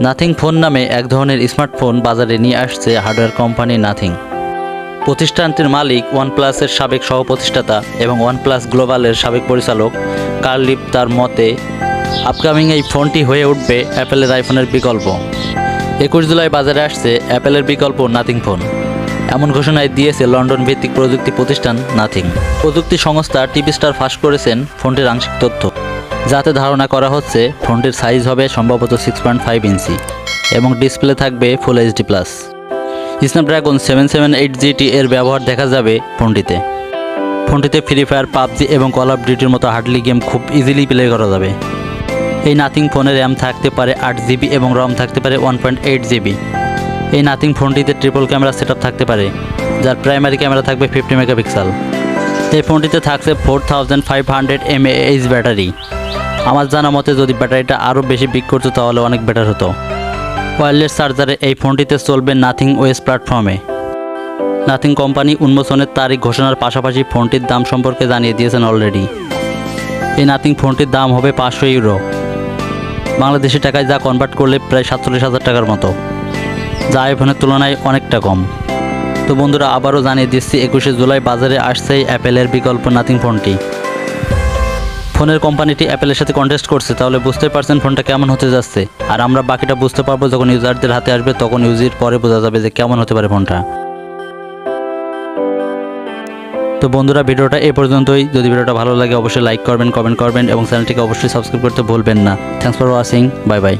Nothing phone নামে এক ধরনের স্মার্টফোন বাজারে নিয়ে আসছে হার্ডওয়্যার কোম্পানি নাথিং। প্রতিষ্ঠানটির মালিক ওয়ানপ্লাসের সাবেক সহ প্রতিষ্ঠাতা এবং ওয়ানপ্লাস গ্লোবালের সাবেক পরিচালক কার্ল লিপ তার মতে আপকামিং এই ফোনটি হয়ে উঠবে অ্যাপেলের আইফোনের বিকল্প। 21 জুলাই বাজারে আসছে অ্যাপেলের বিকল্প নাথিং ফোন, এমন ঘোষণায় দিয়েছে লন্ডন ভিত্তিক প্রযুক্তি প্রতিষ্ঠান নাথিং। প্রযুক্তি সংস্থা টিভি স্টার ফাঁস করেছেন ফোনটির আংশিক তথ্য, যাতে ধারণা করা হচ্ছে ফোনটির সাইজ হবে সম্ভবত 6.5 ইঞ্চি এবং ডিসপ্লে থাকবে full HD plus. Snapdragon 778GT এর ব্যবহার দেখা যাবে ফোনটিতে। ফোনটিতে ফ্রি ফায়ার, পাবজি এবং কল অফ ডিউটির মতো হার্ডলি গেম খুব ইজিলি প্লে করা যাবে। এই নাথিং ফোনের র্যাম থাকতে পারে 8GB এবং রম থাকতে পারে 1.8GB। এই নাথিং ফোনটিতে ট্রিপল ক্যামেরা সেটআপ থাকতে পারে, যার প্রাইমারি ক্যামেরা থাকবে 50 মেগাপিক্সেল। এই ফোনটিতে থাকছে 4500 mAh ব্যাটারি। আমার জানা মতে যদি ব্যাটারিটা আরও বেশি বিগ করতো তাহলে অনেক বেটার হতো। ওয়্যারলেস চার্জারে এই ফোনটিতে চলবে নাথিং ওএস প্ল্যাটফর্মে। নাথিং কোম্পানি উন্মোচনের তারিখ ঘোষণার পাশাপাশি ফোনটির দাম সম্পর্কে জানিয়ে দিয়েছেন অলরেডি। এই নাথিং ফোনটির দাম হবে 500 ইউরো, বাংলাদেশি টাকায় যা কনভার্ট করলে প্রায় 47,000 টাকার মতো, যা আইফোনের তুলনায় অনেকটা কম। তো বন্ধুরা, আবারও জানিয়ে দিচ্ছি 21 জুলাই বাজারে আসছে অ্যাপেলের বিকল্প নাথিং ফোনটি। ফোনের কোম্পানিটি অ্যাপেলের সাথে কন্টেস্ট করছে, তাহলে বুঝতে পারছেন ফোনটা কেমন হতে যাচ্ছে। আর আমরা বাকিটা বুঝতে পারবো যখন ইউজারদের হাতে আসবে, তখন ইউজের পরে বোঝা যাবে যে কেমন হতে পারে ফোনটা। তো বন্ধুরা, ভিডিওটা এ পর্যন্তই। যদি ভিডিওটা ভালো লাগে অবশ্যই লাইক করবেন, কমেন্ট করবেন এবং চ্যানেলটিকে অবশ্যই সাবস্ক্রাইব করতে ভুলবেন না। Thanks for watching, bye bye.